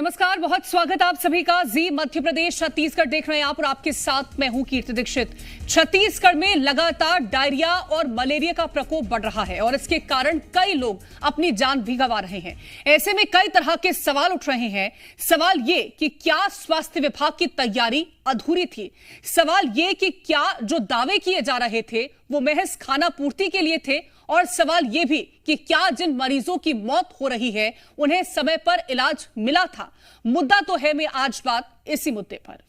नमस्कार, बहुत स्वागत आप सभी का। जी मध्य प्रदेश छत्तीसगढ़ देख रहे हैं आप और आपके साथ मैं हूं कीर्ति दीक्षित। छत्तीसगढ़ में लगातार डायरिया और मलेरिया का प्रकोप बढ़ रहा है और इसके कारण कई लोग अपनी जान भी गंवा रहे हैं। ऐसे में कई तरह के सवाल उठ रहे हैं। सवाल ये कि क्या स्वास्थ्य विभाग की तैयारी अधूरी थी? सवाल ये कि क्या जो दावे किए जा रहे थे वो महज खाना पूर्ति के लिए थे? और सवाल यह भी कि क्या जिन मरीजों की मौत हो रही है उन्हें समय पर इलाज मिला था? मुद्दा तो है में आज बात इसी मुद्दे पर।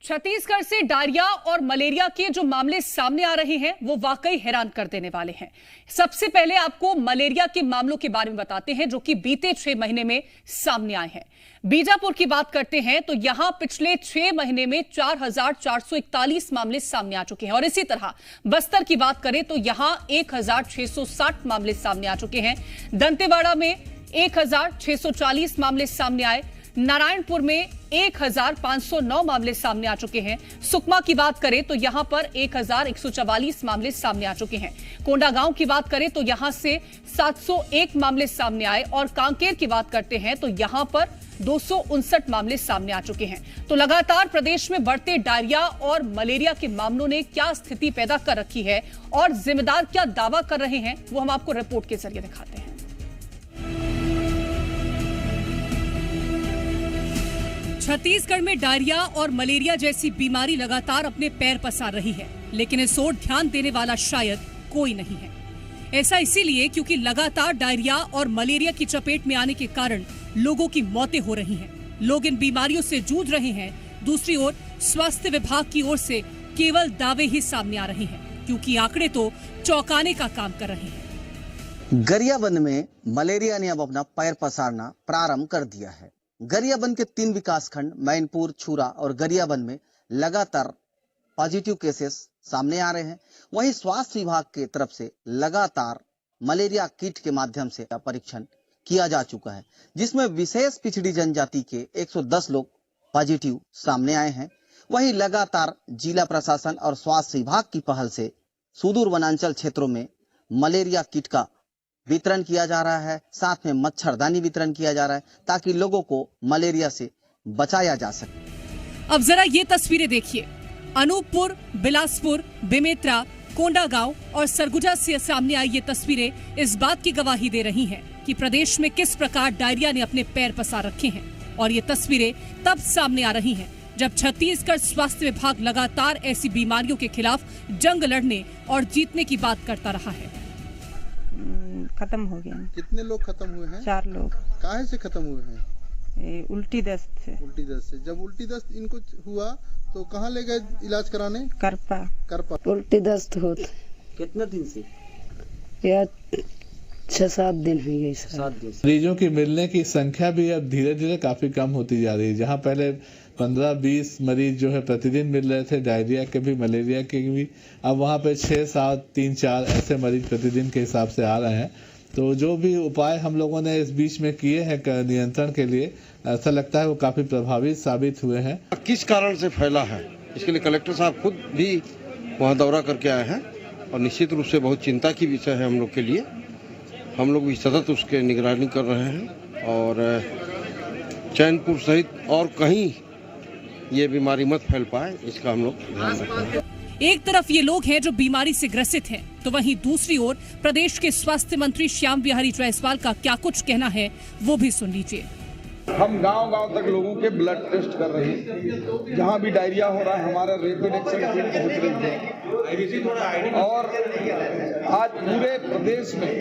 छत्तीसगढ़ से डायरिया और मलेरिया के जो मामले सामने आ रहे हैं वो वाकई हैरान कर देने वाले हैं। सबसे पहले आपको मलेरिया के मामलों के बारे में बताते हैं जो कि बीते 6 महीने में सामने आए हैं। बीजापुर की बात करते हैं तो यहां पिछले 6 महीने में 4,441 मामले सामने आ चुके हैं और इसी तरह बस्तर की बात करें तो यहां 1,660 मामले सामने आ चुके हैं। दंतेवाड़ा में 1,640 मामले सामने आए। नारायणपुर में 1,509 मामले सामने आ चुके हैं। सुकमा की बात करें तो यहां पर 1,144 मामले सामने आ चुके हैं। कोंडागांव की बात करें तो यहां से 701 मामले सामने आए और कांकेर की बात करते हैं तो यहां पर 259 मामले सामने आ चुके हैं। तो लगातार प्रदेश में बढ़ते डायरिया और मलेरिया के मामलों ने क्या स्थिति पैदा कर रखी है और जिम्मेदार क्या दावा कर रहे हैं वो हम आपको रिपोर्ट के जरिए दिखाते हैं। छत्तीसगढ़ में डायरिया और मलेरिया जैसी बीमारी लगातार अपने पैर पसार रही है, लेकिन इस ओर ध्यान देने वाला शायद कोई नहीं है। ऐसा इसीलिए क्योंकि लगातार डायरिया और मलेरिया की चपेट में आने के कारण लोगों की मौतें हो रही हैं। लोग इन बीमारियों से जूझ रहे हैं। दूसरी ओर स्वास्थ्य विभाग की ओर से केवल दावे ही सामने आ रहे हैं, क्योंकि आंकड़े तो चौंकाने का काम कर रहे हैं। गरियाबंद में मलेरिया ने अब अपना पैर पसारना प्रारंभ कर दिया है। गरियाबंद के 3 विकासखंड मैनपुर, छुरा और गरियाबंद में लगातार पॉजिटिव केसेस सामने आ रहे हैं। वहीं स्वास्थ्य विभाग की तरफ से लगातार मलेरिया किट के माध्यम से परीक्षण किया जा चुका है, जिसमें विशेष पिछड़ी जनजाति के 110 लोग पॉजिटिव सामने आए हैं। वहीं लगातार जिला प्रशासन और स्वास्थ्य विभाग की पहल से सुदूर वनांचल क्षेत्रों में मलेरिया किट का वितरण किया जा रहा है, साथ में मच्छरदानी वितरण किया जा रहा है ताकि लोगों को मलेरिया से बचाया जा सके। अब जरा ये तस्वीरें देखिए। अनूपपुर, बिलासपुर, बेमेतरा, कोंडागांव और सरगुजा से सामने आई ये तस्वीरें इस बात की गवाही दे रही हैं कि प्रदेश में किस प्रकार डायरिया ने अपने पैर पसार रखे हैं। और ये तस्वीरें तब सामने आ रही हैं जब छत्तीसगढ़ स्वास्थ्य विभाग लगातार ऐसी बीमारियों के खिलाफ जंग लड़ने और जीतने की बात करता रहा है। खत्म हो गया। कितने लोग खत्म हुए हैं? 4 लोग। काहे से खत्म हुए हैं? उल्टी दस्त से। उल्टी दस्त से। जब उल्टी दस्त इनको हुआ तो कहाँ ले गए इलाज कराने? करपा। उल्टी दस्त होता। कितने दिन से? या 6-7 दिन हुई है। 7 दिन। मरीजों की मिलने की संख्या भी अब धीरे धीरे काफी कम होती जा रही है। जहाँ पहले 15-20 मरीज जो है प्रतिदिन मिल रहे थे, डायरिया के भी मलेरिया के भी, अब वहाँ पे 6-7, 3-4 ऐसे मरीज प्रतिदिन के हिसाब से आ रहे हैं। तो जो भी उपाय हम लोगों ने इस बीच में किए हैं नियंत्रण के लिए, ऐसा लगता है वो काफी प्रभावी साबित हुए हैं। किस कारण से फैला है इसके लिए कलेक्टर साहब खुद भी वहाँ दौरा करके आए हैं और निश्चित रूप से बहुत चिंता की विषय है हम लोग के लिए। हम लोग भी सतत उसके निगरानी कर रहे हैं और चैनपुर सहित और कहीं ये बीमारी मत फैल पाए, इसका हम लोग ध्यान रखें। एक तरफ ये लोग हैं जो बीमारी से ग्रसित हैं, तो वहीं दूसरी ओर प्रदेश के स्वास्थ्य मंत्री श्याम बिहारी जायसवाल का क्या कुछ कहना है वो भी सुन लीजिए। हम गांव-गांव तक लोगों के ब्लड टेस्ट कर रहे हैं। जहां भी डायरिया हो रहा है हमारा रैपिड एक्शन टीम पहुंच रही है और आज पूरे प्रदेश में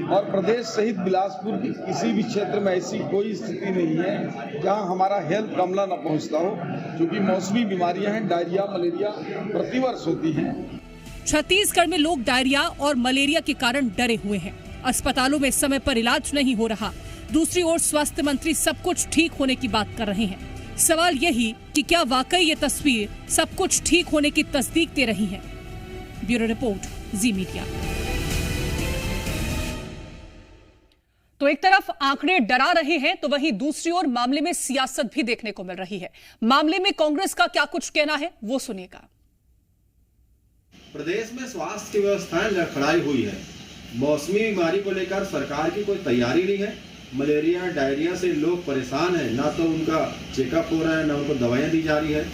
और प्रदेश सहित बिलासपुर की किसी भी क्षेत्र में ऐसी कोई स्थिति नहीं है जहां हमारा हेल्थ अमला न पहुंचता हो, क्योंकि मौसमी बीमारियां हैं। डायरिया, मलेरिया प्रतिवर्ष होती हैं। छत्तीसगढ़ में लोग डायरिया और मलेरिया के कारण डरे हुए हैं। अस्पतालों में समय पर इलाज नहीं हो रहा। दूसरी ओर स्वास्थ्य मंत्री सब कुछ ठीक होने की बात कर रहे हैं। सवाल यही कि क्या वाकई ये तस्वीर सब कुछ ठीक होने की तस्दीक दे रही है? ब्यूरो रिपोर्ट, जी मीडिया। तो एक तरफ आंकड़े डरा रहे हैं तो वहीं दूसरी ओर मामले में सियासत भी देखने को मिल रही है। मामले में कांग्रेस का क्या कुछ कहना है वो सुनिएगा। प्रदेश में स्वास्थ्य की व्यवस्थाएं लड़खड़ाई हुई है। मौसमी बीमारी को लेकर सरकार की कोई तैयारी नहीं है। मलेरिया डायरिया से लोग परेशान हैं, ना तो उनका चेकअप हो रहा है, ना उनको दवाइयां दी जा रही है,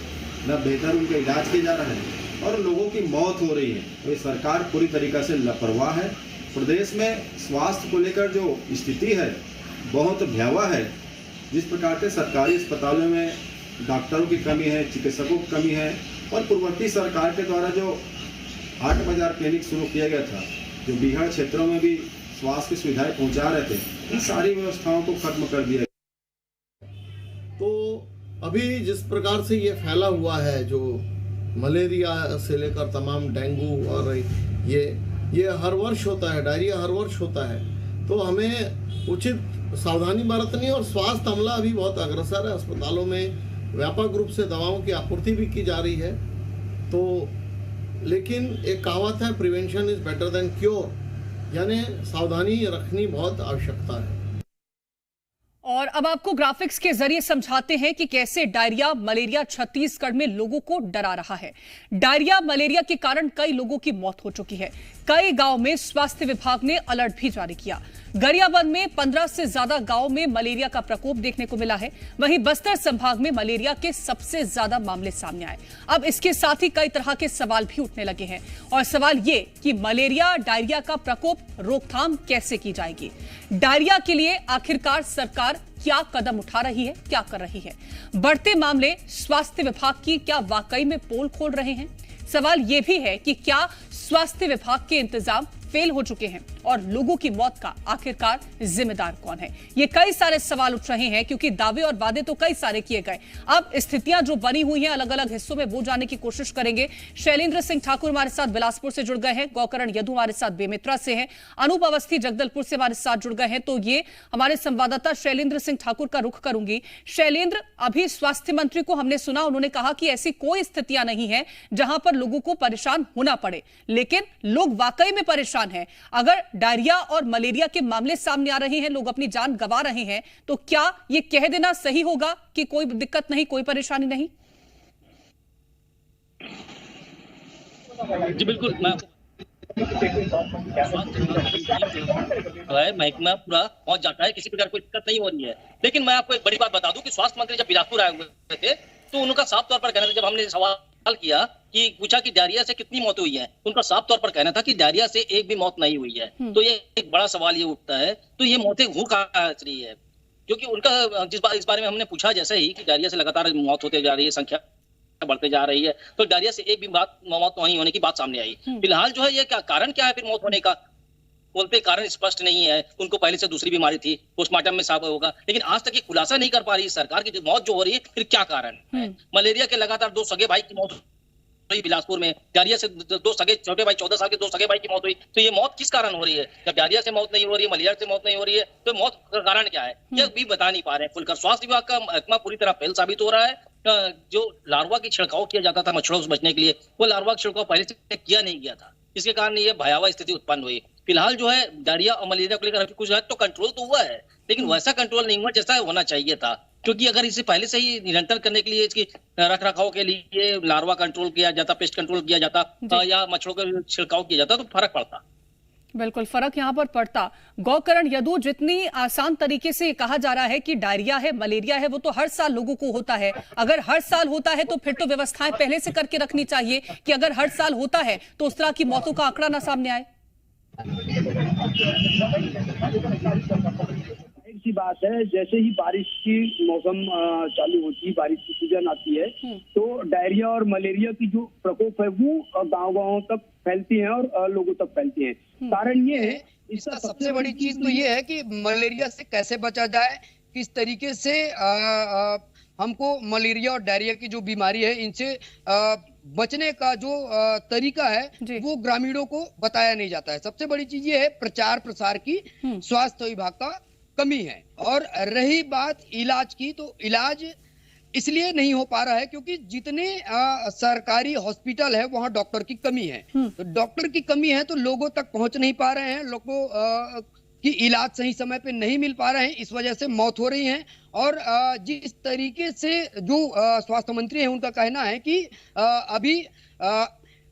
ना बेहतर उनका इलाज किया जा रहा है और लोगों की मौत हो रही है। तो ये सरकार पूरी तरीके से लापरवाह है। प्रदेश में स्वास्थ्य को लेकर जो स्थिति है बहुत भयावह है। जिस प्रकार के सरकारी अस्पतालों में डॉक्टरों की कमी है, चिकित्सकों की कमी है और पूर्ववर्ती सरकार के द्वारा जो हाट बाजार क्लिनिक शुरू किया गया था, जो बीहड़ क्षेत्रों में भी स्वास्थ्य की सुविधाएं पहुंचा रहे थे, इन सारी व्यवस्थाओं को खत्म कर दिया। तो अभी जिस प्रकार से ये फैला हुआ है, जो मलेरिया से लेकर तमाम डेंगू और ये हर वर्ष होता है, डायरिया हर वर्ष होता है, तो हमें उचित सावधानी बरतनी और स्वास्थ्य अमला अभी बहुत अग्रसर है। अस्पतालों में व्यापक रूप से दवाओं की आपूर्ति भी की जा रही है। तो लेकिन एक कहावत है, prevention is better than cure, यानी सावधानी रखनी बहुत आवश्यकता है। और अब आपको ग्राफिक्स के जरिए समझाते हैं कि कैसे डायरिया मलेरिया छत्तीसगढ़ में लोगों को डरा रहा है। डायरिया मलेरिया के कारण कई लोगों की मौत हो चुकी है। कई गांव में स्वास्थ्य विभाग ने अलर्ट भी जारी किया। गरियाबंद में 15 से ज्यादा गांव में मलेरिया का प्रकोप देखने को मिला है। वहीं बस्तर संभाग में मलेरिया के सबसे ज्यादा मामले सामने आए। अब इसके साथ ही कई तरह के सवाल भी उठने लगे हैं और सवाल ये कि मलेरिया डायरिया का प्रकोप रोकथाम कैसे की जाएगी। डायरिया के लिए आखिरकार सरकार क्या कदम उठा रही है, क्या कर रही है। बढ़ते मामले स्वास्थ्य विभाग की क्या वाकई में पोल खोल रहे हैं। सवाल यह भी है कि क्या स्वास्थ्य विभाग के इंतजाम फेल हो चुके हैं और लोगों की मौत का आखिरकार जिम्मेदार कौन है। ये कई सारे सवाल उठ रहे हैं क्योंकि दावे और वादे तो कई सारे किए गए। अब स्थितियां जो बनी हुई हैं अलग अलग हिस्सों में वो जानने की कोशिश करेंगे। शैलेंद्र सिंह ठाकुर हमारे साथ बिलासपुर से जुड़ गए हैं, गौकरण यदू हमारे साथ बेमेतरा से हैं, अनूप अवस्थी जगदलपुर से हमारे साथ जुड़ गए हैं। तो ये हमारे संवाददाता शैलेंद्र सिंह ठाकुर का रुख करूंगी। शैलेंद्र, अभी स्वास्थ्य मंत्री को हमने सुना, उन्होंने कहा कि ऐसी कोई स्थितियां नहीं है जहां पर लोगों को परेशान होना पड़े, लेकिन लोग वाकई में परेशान है। अगर डायरिया और मलेरिया के मामले सामने आ रहे हैं, लोग अपनी जान गंवा रहे हैं, तो क्या यह कह देना सही होगा कि कोई दिक्कत नहीं, कोई परेशानी नहीं? जी बिल्कुल, महकमा पूरा पहुंच जाता है, किसी प्रकार कोई दिक्कत नहीं हो रही है। लेकिन मैं आपको एक बड़ी बात बता दूं कि स्वास्थ्य मंत्री जब बिलासपुर आए हुए थे तो उनका साफ तौर पर कहना था, जब हमने सवाल किया कि पूछा कि डायरिया से कितनी मौत हुई है, उनका साफ तौर पर कहना था कि डायरिया से एक भी मौत नहीं हुई है। तो ये एक बड़ा सवाल ये उठता है, तो ये मौतें हो कहां रही है? क्योंकि उनका इस बारे में हमने पूछा जैसे ही कि डायरिया से लगातार मौत होते जा रही है, संख्या बढ़ते जा रही है, तो डायरिया से एक भी मौत नहीं होने की बात सामने आई। फिलहाल जो है ये क्या कारण क्या है फिर मौत होने का? बोलते कारण स्पष्ट नहीं है, उनको पहले से दूसरी बीमारी थी, पोस्टमार्टम में साफ होगा, लेकिन आज तक ये खुलासा नहीं कर पा रही सरकार की मौत जो हो रही है फिर क्या कारण है। मलेरिया के लगातार 2 सगे भाई की मौत हुई बिलासपुर में, डायरिया से 2 सगे छोटे भाई 14 साल के 2 सगे भाई की मौत हुई। तो ये मौत किस कारण हो रही है? जब डायरिया से मौत नहीं हो रही है, मलेरिया से मौत नहीं हो रही है, तो मौत का कारण क्या है ये भी बता नहीं पा रहे हैं खुलकर। स्वास्थ्य विभाग का महकमा पूरी तरह फेल साबित हो रहा है। जो लार्वा की छिड़काव किया जाता था मच्छरों से बचने के लिए, वो लार्वा का छिड़काव पहले से किया नहीं गया था, इसके कारण ये भयावह स्थिति उत्पन्न हुई। फिलहाल जो है डायरिया और मलेरिया को लेकर कुछ तो कंट्रोल तो हुआ है, लेकिन वैसा कंट्रोल नहीं हुआ जैसा होना चाहिए था। क्योंकि अगर इसे पहले से ही निरंतर करने के लिए, इसकी रख रखाव के लिए लार्वा कंट्रोल किया जाता, पेस्ट कंट्रोल किया जाता या मच्छरों का छिड़काव किया जाता तो फर्क पड़ता। बिल्कुल फर्क यहां पर पड़ता। गौकरण यदु, जितनी आसान तरीके से कहा जा रहा है कि डायरिया है मलेरिया है, वो तो हर साल लोगों को होता है। अगर हर साल होता है तो फिर तो व्यवस्थाएं पहले से करके रखनी चाहिए कि अगर हर साल होता है तो उस तरह की मौतों का आंकड़ा ना सामने आए। सी बात है, जैसे ही बारिश की मौसम चालू होती है, बारिश की सीजन आती है, तो डायरिया और मलेरिया की जो प्रकोप है वो गांव-गांव तक फैलती है और लोगों तक फैलती है। कारण ये है, इसका सबसे बड़ी चीज तो ये है कि मलेरिया से कैसे बचा जाए, किस तरीके से हमको मलेरिया और डायरिया की जो बीमारी है इनसे बचने का जो तरीका है वो ग्रामीणों को बताया नहीं जाता है। सबसे बड़ी चीज ये है प्रचार प्रसार की, स्वास्थ्य विभाग का कमी है। और रही बात इलाज की, तो इलाज इसलिए नहीं हो पा रहा है क्योंकि जितने सरकारी हॉस्पिटल है वहाँ डॉक्टर की कमी है। तो डॉक्टर की कमी है तो लोगों तक पहुंच नहीं पा रहे हैं, लोगों कि इलाज सही समय पे नहीं मिल पा रहे हैं, इस वजह से मौत हो रही है। और जिस तरीके से जो स्वास्थ्य मंत्री हैं उनका कहना है कि अभी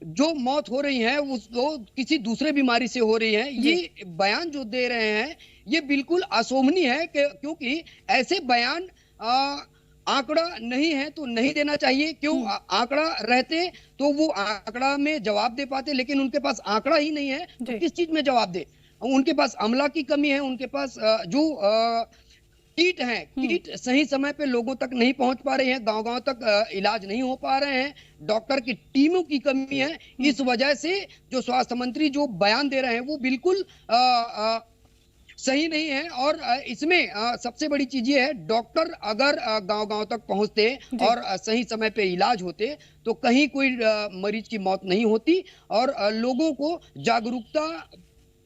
जो मौत हो रही है वो किसी दूसरे बीमारी से हो रही है, ये बयान जो दे रहे हैं ये बिल्कुल अशोभनीय है क्योंकि ऐसे बयान आंकड़ा नहीं है तो नहीं देना चाहिए। क्यों आंकड़ा रहते तो वो आंकड़ा में जवाब दे पाते, लेकिन उनके पास आंकड़ा ही नहीं है तो किस चीज में जवाब दे। उनके पास अमला की कमी है, उनके पास जो किट है, किट सही समय पे लोगों तक नहीं पहुंच पा रही है, गांव-गांव तक इलाज नहीं हो पा रहे हैं, डॉक्टर की टीमों की कमी है। इस वजह से जो स्वास्थ्य मंत्री जो बयान दे रहे हैं वो बिल्कुल सही नहीं है। और इसमें सबसे बड़ी चीज ये है, डॉक्टर अगर गांव-गांव तक पहुंचते और सही समय पे इलाज होते तो कहीं कोई मरीज की मौत नहीं होती। और लोगों को जागरूकता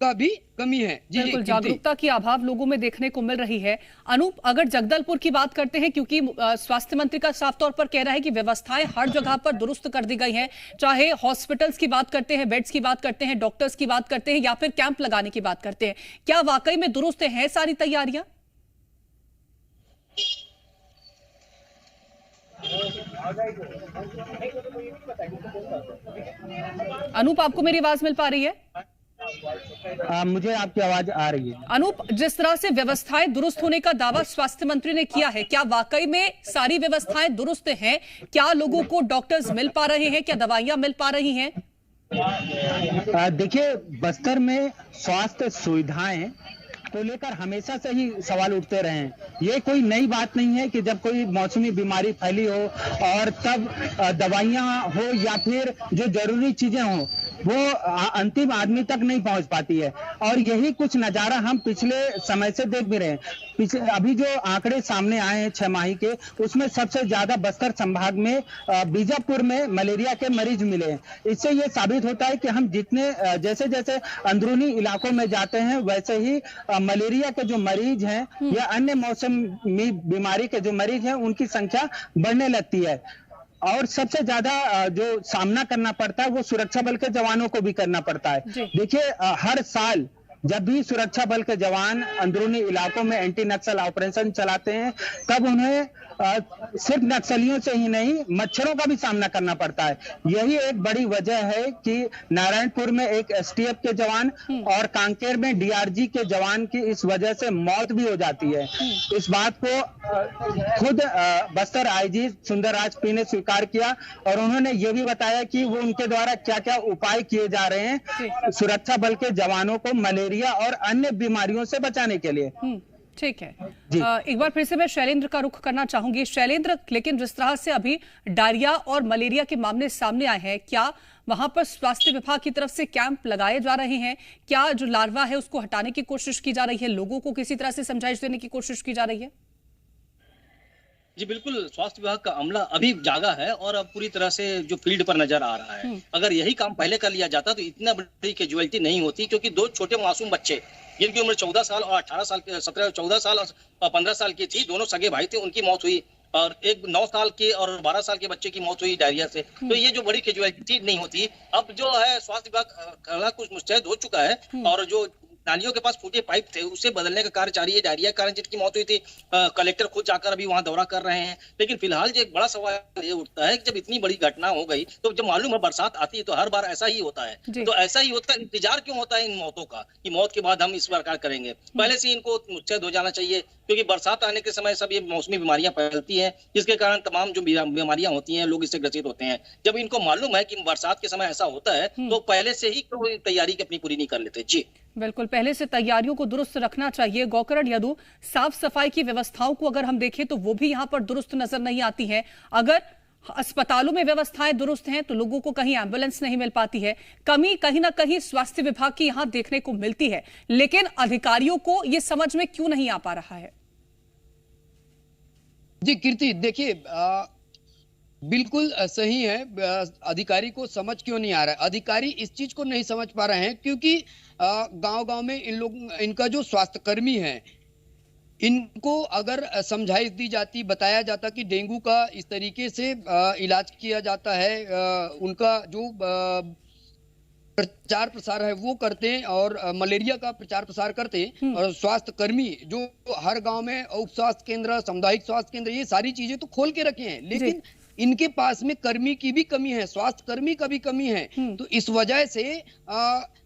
का भी कमी है। बिल्कुल, जागरूकता की अभाव लोगों में देखने को मिल रही है। अनूप, अगर जगदलपुर की बात करते हैं, क्योंकि स्वास्थ्य मंत्री का साफ तौर पर कह रहा है कि व्यवस्थाएं हर जगह पर दुरुस्त कर दी गई हैं, चाहे हॉस्पिटल्स की बात करते हैं, बेड्स की बात करते हैं, डॉक्टर्स की बात करते हैं या फिर कैंप लगाने की बात करते हैं, क्या वाकई में दुरुस्त है सारी तैयारियां? अनूप, आपको मेरी आवाज मिल पा रही है? मुझे आपकी आवाज आ रही है। अनूप, जिस तरह से व्यवस्थाएं दुरुस्त होने का दावा स्वास्थ्य मंत्री ने किया है, क्या वाकई में सारी व्यवस्थाएं दुरुस्त हैं? क्या लोगों को डॉक्टर्स मिल पा रहे हैं? क्या दवाइयां मिल पा रही हैं? देखिए, बस्तर में स्वास्थ्य सुविधाएं को लेकर हमेशा से ही सवाल उठते रहे हैं। ये कोई नई बात नहीं है कि जब कोई मौसमी बीमारी फैली हो और तब दवाइयां हो या फिर जो जरूरी चीजें हो वो अंतिम आदमी तक नहीं पहुंच पाती है। और यही कुछ नजारा हम पिछले समय से देख भी रहे हैं। अभी जो आंकड़े सामने आए हैं 6 माही के, उसमें सबसे ज्यादा बस्तर संभाग में बीजापुर में मलेरिया के मरीज मिले हैं। इससे ये साबित होता है कि हम जितने जैसे जैसे अंदरूनी इलाकों में जाते हैं वैसे ही मलेरिया के जो मरीज हैं या अन्य मौसमी बीमारी के जो मरीज हैं उनकी संख्या बढ़ने लगती है। और सबसे ज्यादा जो सामना करना पड़ता है वो सुरक्षा बल के जवानों को भी करना पड़ता है। देखिए, हर साल जब भी सुरक्षा बल के जवान अंदरूनी इलाकों में एंटी नक्सल ऑपरेशन चलाते हैं तब उन्हें सिर्फ नक्सलियों से ही नहीं मच्छरों का भी सामना करना पड़ता है। यही एक बड़ी वजह है कि नारायणपुर में एक एसटीएफ के जवान और कांकेर में डीआरजी के जवान की इस वजह से मौत भी हो जाती है। इस बात को खुद बस्तर आईजी सुंदरराज पी ने स्वीकार किया और उन्होंने ये भी बताया कि वो उनके द्वारा क्या क्या उपाय किए जा रहे हैं सुरक्षा बल के जवानों को मलेरिया और अन्य बीमारियों से बचाने के लिए। ठीक है, एक बार फिर से मैं शैलेंद्र का रुख करना चाहूंगी। शैलेंद्र, लेकिन जिस तरह से अभी डायरिया और मलेरिया के मामले सामने आए हैं, क्या वहां पर स्वास्थ्य विभाग की तरफ से कैंप लगाए जा रहे हैं? क्या जो लार्वा है उसको हटाने की कोशिश की जा रही है? लोगों को किसी तरह से समझाइश देने की कोशिश की जा रही है? जी बिल्कुल, स्वास्थ्य विभाग का अमला अभी जागा है और अब पूरी तरह से जो फील्ड पर नजर आ रहा है। अगर यही काम पहले कर लिया जाता तो इतना बड़ी कैजुअलिटी नहीं होती, क्योंकि 2 छोटे मासूम बच्चे जिनकी उम्र 14 साल और 18 साल के 14 साल और 15 साल की थी, दोनों सगे भाई थे, उनकी मौत हुई। और एक 9 साल के और 12 साल के बच्चे की मौत हुई डायरिया से। तो ये जो बड़ी कैजुअलिटी नहीं होती। अब जो है स्वास्थ्य विभाग कुछ मुस्तैद हो चुका है और जो नालियों के पास फूटे पाइप थे उसे बदलने का कार्य जारी है। डायरिया के कारण जिनकी मौत हुई थी, कलेक्टर खुद जाकर अभी वहां दौरा कर रहे हैं। लेकिन फिलहाल जो एक बड़ा सवाल ये उठता है कि जब इतनी बड़ी घटना हो गई तो जब मालूम है बरसात आती है तो हर बार ऐसा ही होता है। तो ऐसा ही होता है, इंतजार क्यों होता है इन मौतों का कि मौत के बाद हम इस प्रकार करेंगे? पहले से इनको मुस्तैद हो जाना चाहिए, क्योंकि बरसात आने के समय सब ये मौसमी बीमारियां फैलती हैं, जिसके कारण तमाम जो बीमारियां होती हैं लोग इससे ग्रसित होते हैं। जब इनको मालूम है कि बरसात के समय ऐसा होता है तो पहले से ही क्यों तैयारी अपनी पूरी नहीं कर लेते? जी बिल्कुल, पहले से तैयारियों को दुरुस्त रखना चाहिए। गौकरण यदु, साफ सफाई की व्यवस्थाओं को अगर हम देखें तो वो भी यहाँ पर दुरुस्त नजर नहीं आती है। अगर अस्पतालों में व्यवस्थाएं दुरुस्त हैं तो लोगों को कहीं एम्बुलेंस नहीं मिल पाती है। कमी कहीं ना कहीं स्वास्थ्य विभाग की यहां देखने को मिलती है, लेकिन अधिकारियों को यह समझ में क्यों नहीं आ पा रहा है? जी कीर्ति, देखिए बिल्कुल सही है। अधिकारी को समझ क्यों नहीं आ रहा है? अधिकारी इस चीज को नहीं समझ पा रहे हैं क्योंकि गांव-गांव में इनका जो स्वास्थ्य कर्मी है, इनको अगर समझाइश दी जाती, बताया जाता कि डेंगू का इस तरीके से इलाज किया जाता है, उनका जो प्रचार प्रसार है वो करते हैं और मलेरिया का प्रचार प्रसार करते हैं। और स्वास्थ्य कर्मी जो हर गांव में उप स्वास्थ्य केंद्र, सामुदायिक स्वास्थ्य केंद्र, ये सारी चीजें तो खोल के रखे हैं, लेकिन इनके पास में कर्मी की भी कमी है, स्वास्थ्य कर्मी का भी कमी है। तो इस वजह से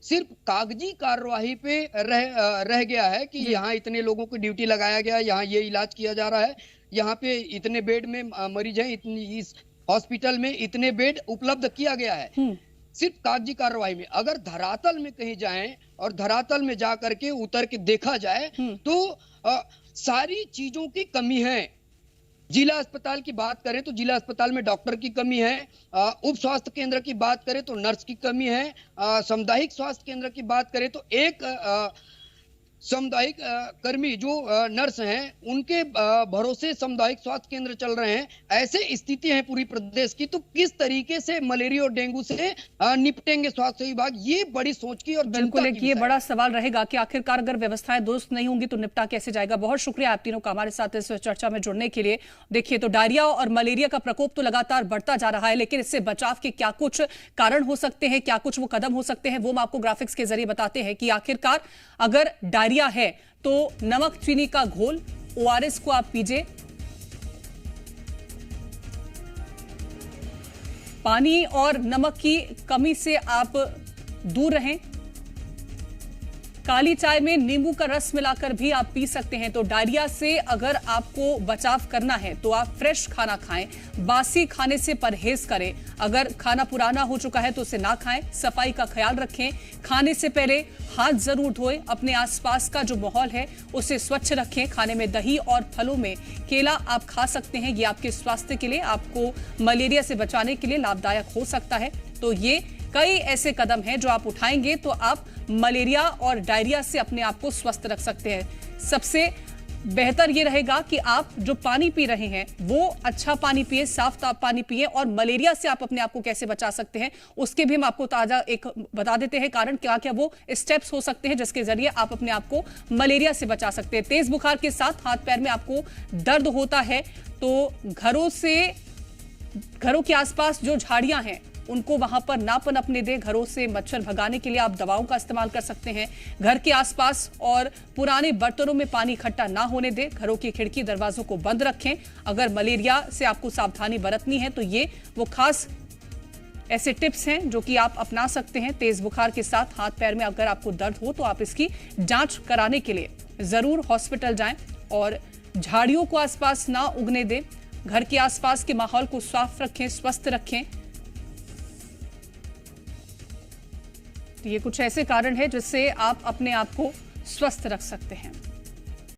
सिर्फ कागजी कार्यवाही पे रह गया है कि यहाँ इतने लोगों को ड्यूटी लगाया गया, यहाँ ये इलाज किया जा रहा है, यहाँ पे इतने बेड में मरीज हैं, इतनी इस हॉस्पिटल में इतने बेड उपलब्ध किया गया है, सिर्फ कागजी कार्रवाई में। अगर धरातल में कहीं जाएं और धरातल में जा करके उतर के देखा जाए तो सारी चीजों की कमी है। जिला अस्पताल की बात करें तो जिला अस्पताल में डॉक्टर की कमी है, उप स्वास्थ्य केंद्र की बात करें तो नर्स की कमी है, सामुदायिक स्वास्थ्य केंद्र की बात करें तो एक सामुदायिक कर्मी जो नर्स हैं उनके भरोसे सामुदायिक स्वास्थ्य केंद्र चल रहे हैं। ऐसे स्थिति है पूरी प्रदेश की, तो किस तरीके से मलेरिया और डेंगू से निपटेंगे स्वास्थ्य विभाग, ये बड़ी सोच की और बिल्कुल एक ये बड़ा सवाल रहेगा कि आखिरकार अगर व्यवस्थाएं दुरुस्त नहीं होंगी तो निपटा कैसे जाएगा। बहुत शुक्रिया आप तीनों का हमारे साथ इस चर्चा में जुड़ने के लिए। देखिए, तो डायरिया और मलेरिया का प्रकोप तो लगातार बढ़ता जा रहा है, लेकिन इससे बचाव के क्या कुछ कारण हो सकते हैं, क्या कुछ वो कदम हो सकते हैं, वो हम आपको ग्राफिक्स के जरिए बताते हैं कि आखिरकार अगर डायरिया है तो नमक चीनी का घोल ORS को आप पीजिए, पानी और नमक की कमी से आप दूर रहें। काली चाय में नींबू का रस मिलाकर भी आप पी सकते हैं। तो डायरिया से अगर आपको बचाव करना है तो आप फ्रेश खाना खाएं, बासी खाने से परहेज करें। अगर खाना पुराना हो चुका है तो उसे ना खाएं, सफाई का ख्याल रखें, खाने से पहले हाथ जरूर धोएं, अपने आसपास का जो माहौल है उसे स्वच्छ रखें। खाने में दही और फलों में केला आप खा सकते हैं, ये आपके स्वास्थ्य के लिए, आपको मलेरिया से बचाने के लिए लाभदायक हो सकता है। तो ये कई ऐसे कदम हैं जो आप उठाएंगे तो आप मलेरिया और डायरिया से अपने आप को स्वस्थ रख सकते हैं। सबसे बेहतर ये रहेगा कि आप जो पानी पी रहे हैं वो अच्छा पानी पिए, साफ पानी पिए। और मलेरिया से आप अपने आप को कैसे बचा सकते हैं उसके भी हम आपको ताजा एक बता देते हैं कारण, क्या क्या वो स्टेप्स हो सकते हैं जिसके जरिए आप अपने आप को मलेरिया से बचा सकते हैं। तेज बुखार के साथ हाथ पैर में आपको दर्द होता है तो घरों के आसपास जो झाड़ियां हैं उनको वहां पर ना पनपने दें। घरों से मच्छर भगाने के लिए आप दवाओं का इस्तेमाल कर सकते हैं। घर के आसपास और पुराने बर्तनों में पानी इकट्ठा ना होने दें। घरों की खिड़की दरवाजों को बंद रखें। अगर मलेरिया से आपको सावधानी बरतनी है तो ये वो खास ऐसे टिप्स हैं जो कि आप अपना सकते हैं। तेज बुखार के साथ हाथ पैर में अगर आपको दर्द हो तो आप इसकी जांच कराने के लिए जरूर हॉस्पिटल जाएं और झाड़ियों को आसपास ना उगने दें। घर के आसपास के माहौल को साफ रखें, स्वस्थ रखें। तो ये कुछ ऐसे कारण हैं जिससे आप अपने आप को स्वस्थ रख सकते हैं।